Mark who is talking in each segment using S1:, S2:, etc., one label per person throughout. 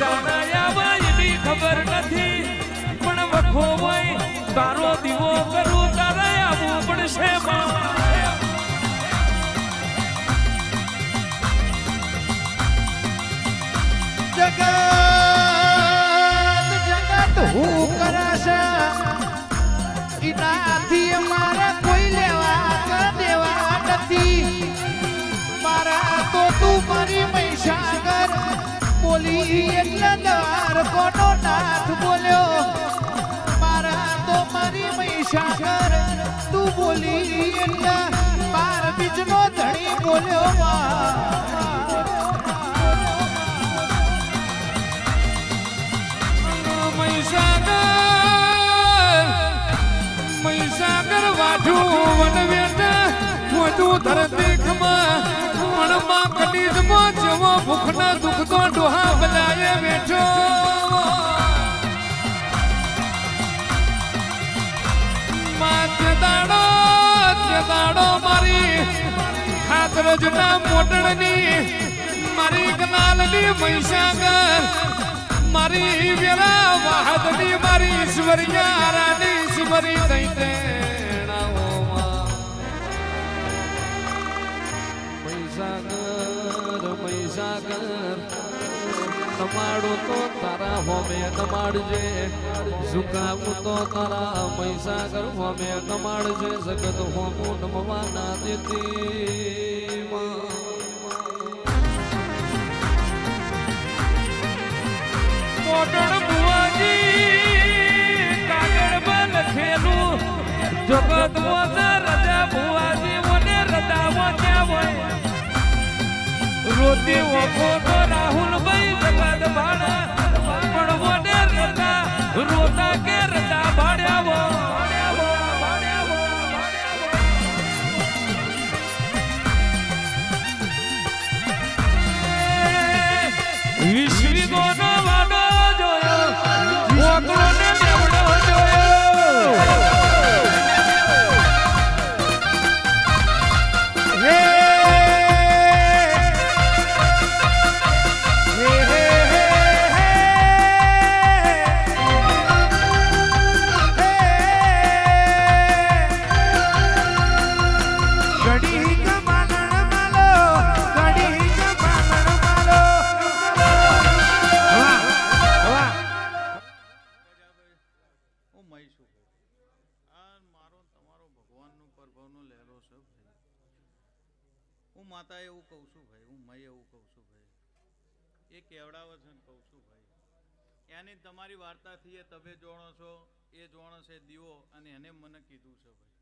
S1: તારા એની ખબર નથી પણ વખો હોય તારો દીવો કરું તારા આવું પડશે
S2: જગત હું કરાશે એનાથી મારે કોઈ લેવા દેવા નથી મારા તો તું મારી મહીસાગર બોલી એટલે દ્વાર કોનો નાથ બોલ્યો મારા તો મારી મહીસાગર તું બોલી એટલે માર બીજનો ધણી બોલ્યો
S1: મહીસાગર વાઢું વન વેટા વધુ ધરતી ખમા મણમાં કડીજમાં જેવો ભૂખના દુખતો ડોહા બજાય બેઠો તે દાડો મારી ખાતરજના મોટણની મારી ગલાલની મહીસાગર મારી વેરા વાહદની મારી ઈશ્વરિયા રાની ઈશ્વરી દઈ મહીસાગર નમાડો તો તારા હોમે નમાડજે ઝુકાવું તો તારા મહીસાગર હોમે નમાડજે જગત હોમું નમવા ના દેતી મોટણ બુવાજી કાગળ પર લખેલું જગત મોજા રજા બુવાજી મને રજામાં ક્યાં હોય રોતી ઓખો તો રાહુલભાઈ જગત ભાડા પણ મને રજા રોતા કે રજા ભાડ્યા વિશ્વી ગોનો વાડો જોયો ઓગળો ને લેવડો જોયો હે
S3: હું માતા એવું કહું છું ભાઈ હું મય એવું કહું છું ભાઈ એ કેવડાવે છે ને કહું છું ભાઈ એની તમારી વાર્તાથી એ તમે જોણો છો એ જોણો છે દીવો અને એને મને કીધું છે ભાઈ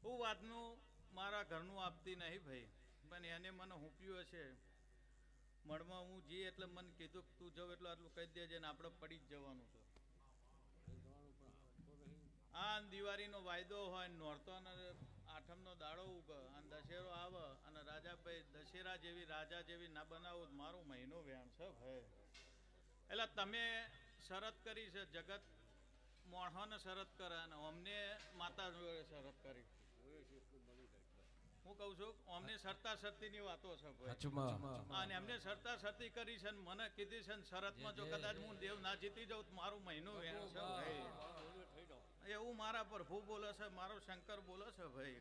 S3: હું વાતનું મારા ઘરનું આપતી નહીં ભાઈ પણ એને મને હુંપ્યું હશે મળમાં હું જી એટલે મને કીધું તું જવ એટલું આટલું કહી દેજે ને આપણે પડી જ જવાનું છે આ દિવાળીનો વાયદો હોય નોરતો આઠમનો દાડો ઉગે અને દશેરો આવે અને રાજાભાઈ દશેરા જેવી રાજા જેવી ના બનાવો મારું મહિનો વ્યાણ છે ભાઈ એટલે તમે શરત કરી છે જગત મોણોને શરત કરે અને અમને માતા જોડે શરત કરી હું કહું છું અમને સરતા સરતીની વાતો છે ભાઈ અને એમને સરતા સરતી કરી છે ને મને કીધી છે ને શરતમાં જો કદાચ હું દેવ ના જીતી જાઉં તો મારું મહિનો વ્યાણ છે ભાઈ એવું મારા પ્રભુ બોલે છે મારો શંકર બોલે છે ભાઈ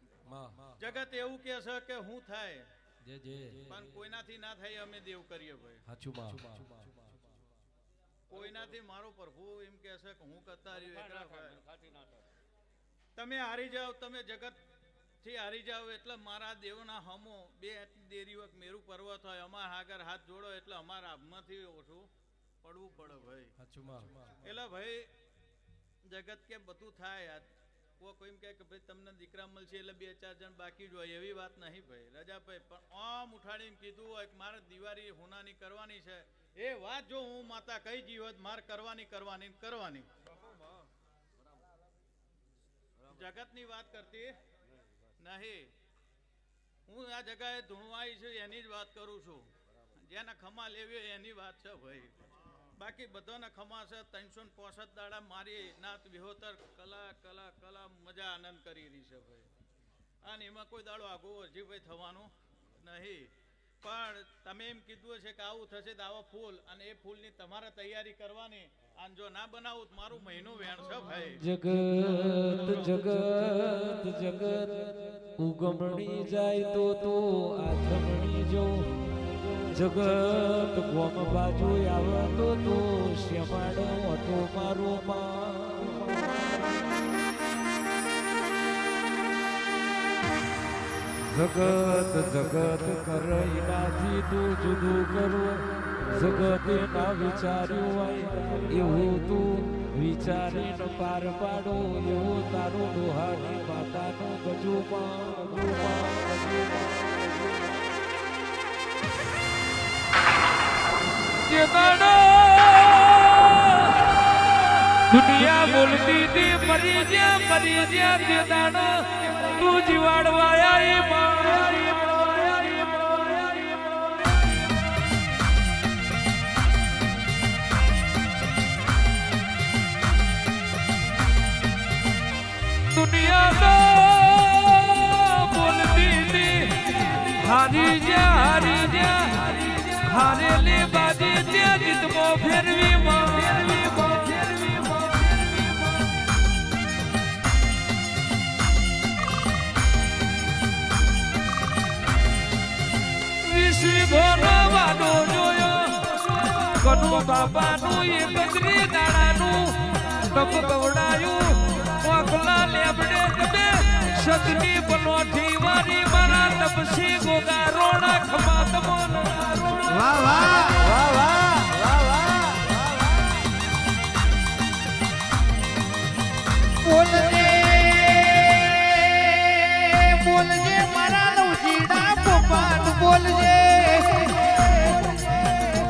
S3: જગત એવું કે છે કે હું થાય પણ કોઈનાથી ના થાય અમે દેવ કરીએ ભાઈ કોઈનાથી મારો પ્રભુ એમ કે છે કે હું કરતા તમે હારી જાઓ તમે જગત થી હારી જાઓ એટલે મારા દેવના હમો બે દેરી વખત મેરુ પર્વત હોય અમારા આગળ હાથ જોડો એટલે અમારા આબમાંથી ઓછું પડવું પડે ભાઈ એટલે ભાઈ જગત કે બધું થાય કોઈ કહે કે ભાઈ તમને દીકરા મળશે એટલે 2-4 જણ બાકી જ હોય એવી વાત નહીં ભાઈ રજાભાઈ પણ આમ ઉઠાડીને કીધું હોય કે મારે દિવાળી હોનાની કરવાની છે એ વાત જો હું માતા કઈ જીવત મારે કરવાની જગતની વાત કરતી નહીં હું આ જગાએ ધૂણવાઈ છું એની જ વાત કરું છું જેના ખમા લેવી એની વાત છે ભાઈ બાકી બધાના ખમા છે 365 દાડા મારી નાત વિહોતર કલા મજા આનંદ કરી રહી છે ભાઈ અને એમાં કોઈ દાડો આગો અરજીભાઈ થવાનું નહીં પણ તમે એમ કીધું છે કે આવું થશે તો આવા ફૂલ અને એ ફૂલની તમારે તૈયારી કરવાની અને જો ના બનાવું તો મારું મહિનું વેણ છે ભાઈ.
S1: જગત જગત જગત ઉગમણી જાય તો આથમણી જો જગત ગોમ બાજુ આવે તો શ્યામાડો ઓટો મારો જગત જગત કરઈ નાથી તું જુદું કરવું જગતે ના વિચાર્યું હોય એવું તું વિચારીને પાર પાડો એવું તારું ડોહાની માતાનું દુનિયા બોલતી હતી મરી જ્યાં તે દાડો તું જીવાડવાયા દુનિયા બોલતી હતી હારી જા હારેલી બાજી ત્યાં જીતમો ફેરવી વિશ્વી ભોળવાનો જોયો કનુ બાબાનું એક ગજરી દાડાનું તપ ગવડાયું મોકલા લેબડે તમે સદની બનોઠી વારી મારા તપસી ગોગા રોણા ખમા તમોનો
S2: વાહ વાહ વાહ વાહ વાહ વાહ બોલજે મારા નવજીડા પોપાટ બોલજે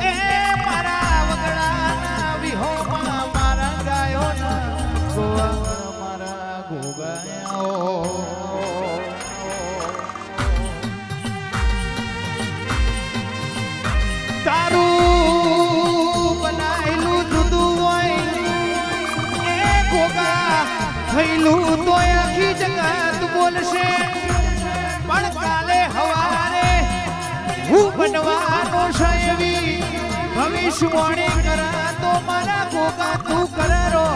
S2: એ મારા વગડાના વિહોમાં મારા ગાયોના ગોવા મારા ગોગાયાઓ તારું બનાયેલું જુદું હોય એ ગોગા થયેલું તો આખી જગત બોલશે પણ કાલે હવારે હું બનવાનો છે એવી ભવિષ્યવાણી કરા તો મારા ગોગા તું કરો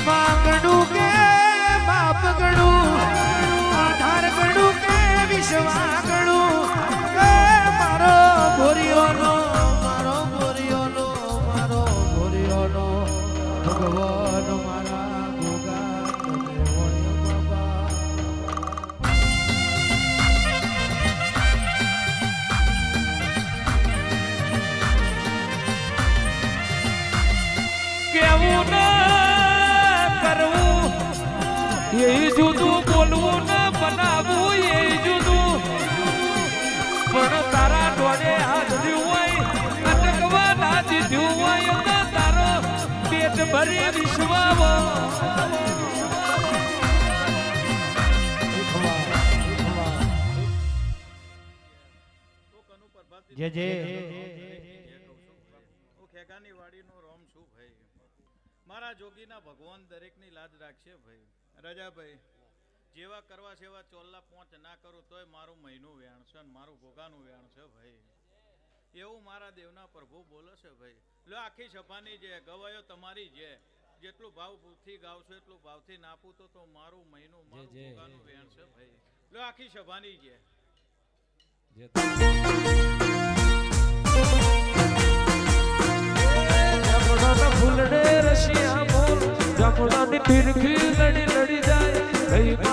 S2: માંગણું કે બાપ ગણું આધાર ગણું કે વિશ્વા ગણું કે મારો ગોરીઓનો ભગવાન મારા ગોગા તમે વણ્યો બાબા કેવું ના કરવું એ જુદું બોલવું ના બનાવવું એ જુદું પણ તારા ડોળે હાથ દ્યું હોય અટકવા ના દીધું હોય તારો પેટ ભરી વિશ્વાવો જે જે
S3: ખેગાની વાડીનો રોમ છું ભાઈ મારા જોગીના ભગવાન દરેકની લાજ રાખશે ભાઈ રાજાભાઈ જેવા કરવા છે એવા ચોલ્લા પોંચ ના કરું તોય મારું મહિનું વેણ છે અને મારું ગોગાનું વેણ છે ભાઈ એવું મારા દેવના પ્રભુ બોલે છે ભાઈ લો આખી સભાની જે ગવાયો તમારી જે જેટલું ભાવથી ગાવશો એટલું ભાવથી નાપું તો મારું મહિનું મારું ગોગાનું વેણ છે ભાઈ લો આખી સભાની જે
S1: ફૂલડે રશિયા બોલ જમણાની ફિરકી લડી જાય